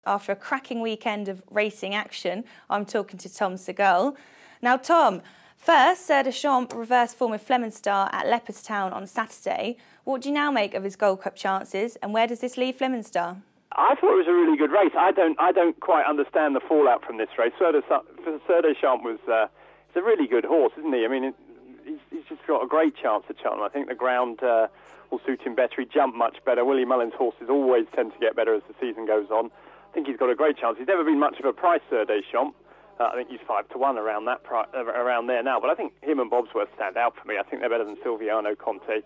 After a cracking weekend of racing action, I'm talking to Tom Segal. Now, Tom, first, Sir Deschamps reversed form with Flemenstar at Leopardstown on Saturday. What do you now make of his Gold Cup chances, and where does this leave Flemenstar? I thought it was a really good race. I don't quite understand the fallout from this race. Sir Deschamps was he's a really good horse, isn't he? I mean, he's just got a great chance at Cheltenham. I think the ground will suit him better. He jumped much better. Willie Mullins' horses always tend to get better as the season goes on. I think he's got a great chance. He's never been much of a price, Sir Deschamps. I think he's 5-1 around that around there now. But I think him and Bobsworth stand out for me. I think they're better than Silviano Conte.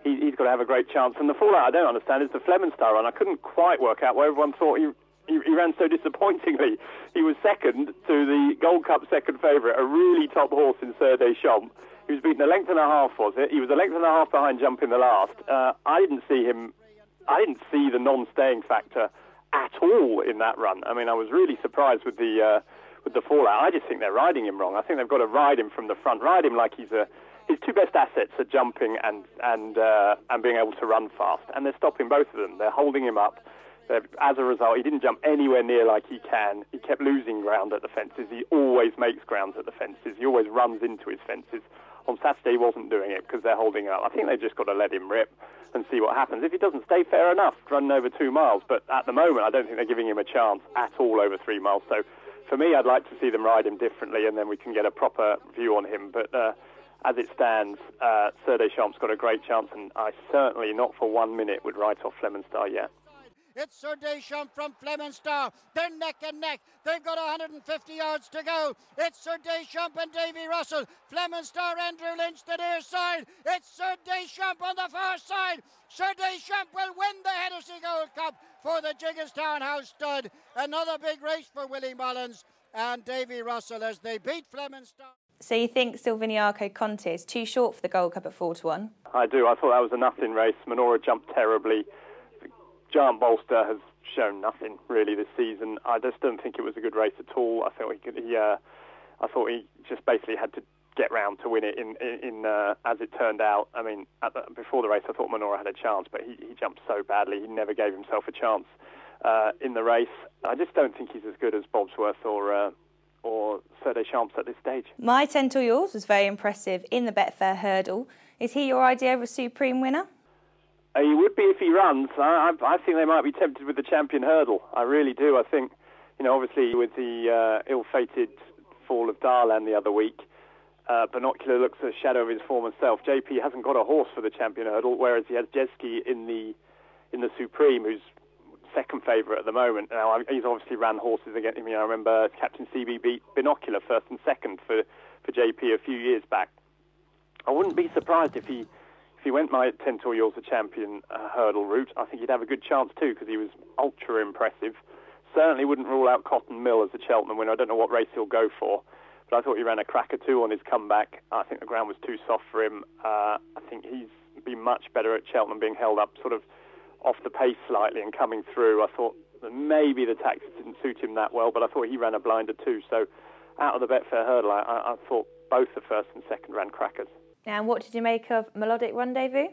He's got to have a great chance. And the fallout I don't understand is the Flemenstar run. I couldn't quite work out why everyone thought he ran so disappointingly. He was second to the Gold Cup second favourite, a really top horse in Sir Deschamps. He was beaten a length and a half, was it? He was a length and a half behind Jump in the last. I didn't see the non-staying factor at all in that run. I mean, I was really surprised with the fallout. I just think they're riding him wrong. I think they've got to ride him from the front, ride him like his two best assets are jumping and being able to run fast, and they're stopping both of them. They're holding him up. As a result, he didn't jump anywhere near like he can. He kept losing ground at the fences. He always makes grounds at the fences. He always runs into his fences. On Saturday, he wasn't doing it because they're holding up. I think they've just got to let him rip and see what happens. If he doesn't stay, fair enough, running over 2 miles. But at the moment, I don't think they're giving him a chance at all over 3 miles. So for me, I'd like to see them ride him differently, and then we can get a proper view on him. But as it stands, Sir Deschamps got a great chance, and I certainly, not for 1 minute, would write off Flemenstar yet. It's Sir Deschamps from Flemenstar. They're neck and neck. They've got 150 yards to go. It's Sir Deschamps and Davy Russell. Flemenstar, Andrew Lynch, the near side. It's Sir Deschamps on the far side. Sir Deschamps will win the Hennessy Gold Cup for the Jiggestown House Stud. Another big race for Willie Mullins and Davy Russell as they beat Flemenstar. So you think Silviano Conte is too short for the Gold Cup at 4-1? I do. I thought that was a nothing race. Menorah jumped terribly. Giant Bolster has shown nothing really this season. I just don't think it was a good race at all. I thought he just basically had to get round to win it. In as it turned out, I mean, before the race, I thought Menorah had a chance, but he jumped so badly. He never gave himself a chance in the race. I just don't think he's as good as Bobsworth or Sir Deschamps at this stage. My 10 to Yours was very impressive in the Betfair hurdle. Is he your idea of a supreme winner? He would be if he runs. I think they might be tempted with the Champion Hurdle. I really do. I think, obviously with the ill-fated fall of Darlan the other week, Binocular looks a shadow of his former self. JP hasn't got a horse for the Champion Hurdle, whereas he has Jeski in the Supreme, who's second favourite at the moment. Now, he's obviously ran horses against him. I remember Captain CB beat Binocular first and second for JP a few years back. I wouldn't be surprised if he went my 10 to Yours, the Champion Hurdle route. I think he'd have a good chance too, because he was ultra impressive. Certainly wouldn't rule out Cotton Mill as a Cheltenham winner. I don't know what race he'll go for, but I thought he ran a cracker too on his comeback. I think the ground was too soft for him. I think he's been much better at Cheltenham, being held up sort of off the pace slightly and coming through. I thought that maybe the tactics didn't suit him that well, but I thought he ran a blinder too. So out of the Betfair Hurdle, I thought both the first and second ran crackers. And what did you make of Melodic Rendezvous?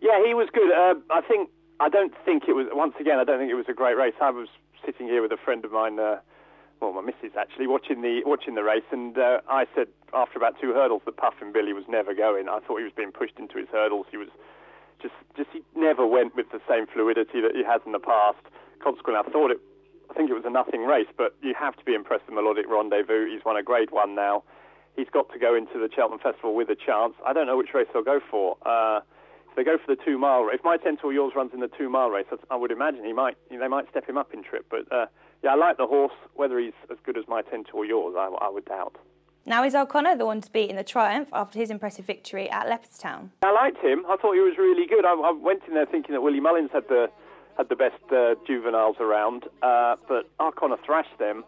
Yeah, he was good. I don't think it was a great race. I was sitting here with a friend of mine, my missus actually, watching the race, and I said after about 2 hurdles that Puffin Billy was never going. I thought he was being pushed into his hurdles. He was he never went with the same fluidity that he has in the past. Consequently, I think it was a nothing race, but you have to be impressed with Melodic Rendezvous. He's won a Grade 1 now. He's got to go into the Cheltenham Festival with a chance. I don't know which race they'll go for. If they go for the 2 mile race, if my 10 to Yours runs in the 2 mile race, I would imagine they might step him up in trip. But I like the horse. Whether he's as good as my 10 to Yours, I would doubt. Now is OConnor the one to beat in the Triumph after his impressive victory at Leopardstown? I liked him. I thought he was really good. I went in there thinking that Willie Mullins had the best juveniles around, but OConnor thrashed them.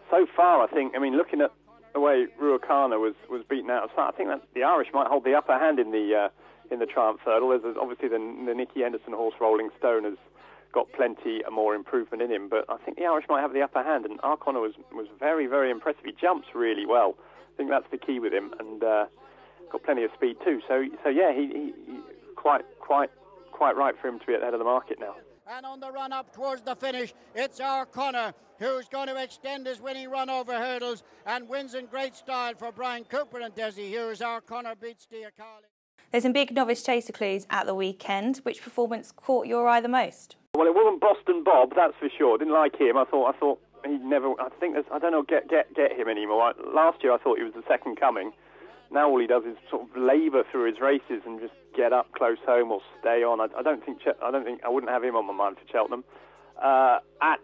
So far, I think. I mean, looking at the way OConnor was beaten out of sight, I think that the Irish might hold the upper hand in the Triumph Hurdle. There's obviously the Nicky Henderson horse Rolling Stone has got plenty more improvement in him, but I think the Irish might have the upper hand, and OConnor was very, very impressive. He jumps really well. I think that's the key with him, and got plenty of speed too. So yeah, he quite right for him to be at the head of the market now. And on the run up towards the finish, it's OConnor who's going to extend his winning run over hurdles and wins in great style for Brian Cooper and Desi Hughes. OConnor beats Diakali. There's some big novice chaser clues at the weekend. Which performance caught your eye the most? Well, it wasn't Boston Bob, that's for sure. Didn't like him. I thought he'd never. I think I don't know. Get him anymore. Last year I thought he was the second coming. Now all he does is sort of labour through his races and just get up close home or stay on. I wouldn't have him on my mind for Cheltenham. At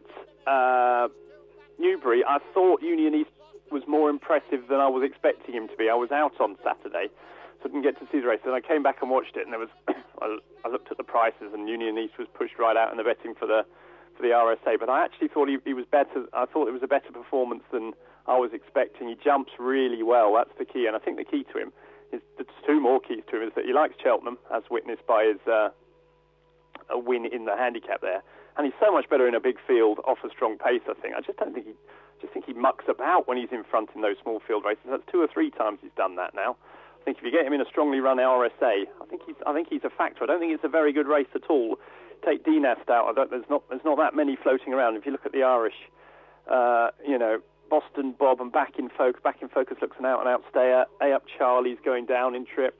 Newbury, I thought Union East was more impressive than I was expecting him to be. I was out on Saturday, so I didn't get to see the race. And I came back and watched it, and there was I looked at the prices, and Union East was pushed right out in the betting for the RSA. But I actually thought he was better. I thought it was a better performance than I was expecting. He jumps really well. That's the key. And I think the key to him is, there's two more keys to him, is that he likes Cheltenham, as witnessed by his a win in the handicap there. And he's so much better in a big field off a strong pace, I think. I just think he mucks about when he's in front in those small field races. That's 2 or 3 times he's done that now. I think if you get him in a strongly run RSA, I think he's a factor. I don't think it's a very good race at all. Take Dinast out. There's not that many floating around. If you look at the Irish, Boston Bob and Back in Focus. Back in Focus looks an out-and-out stayer. A Up Charlie's going down in trip.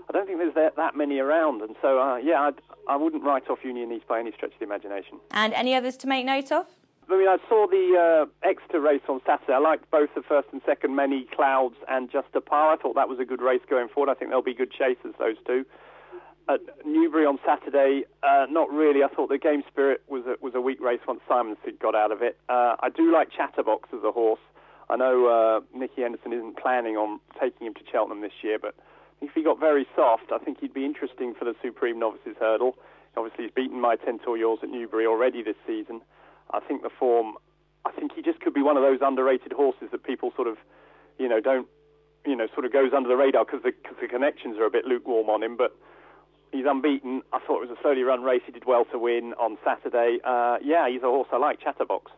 I don't think there's that many around, and so I wouldn't write off Union East by any stretch of the imagination. And any others to make note of? I mean, I saw the Exeter race on Saturday. I liked both the first and second, Many Clouds and Just a Par. I thought that was a good race going forward. I think they'll be good chasers, those two. At Newbury on Saturday, not really. I thought the Game Spirit was a weak race once Simon got out of it. I do like Chatterbox as a horse. I know Nicky Henderson isn't planning on taking him to Cheltenham this year, but if he got very soft, I think he'd be interesting for the Supreme Novices Hurdle. Obviously, he's beaten My 10 Tour Yours at Newbury already this season. I think the form, I think he just could be one of those underrated horses that people sort of, don't, sort of goes under the radar because the connections are a bit lukewarm on him, but he's unbeaten. I thought it was a slowly run race. He did well to win on Saturday. He's a horse I like, Chatterbox.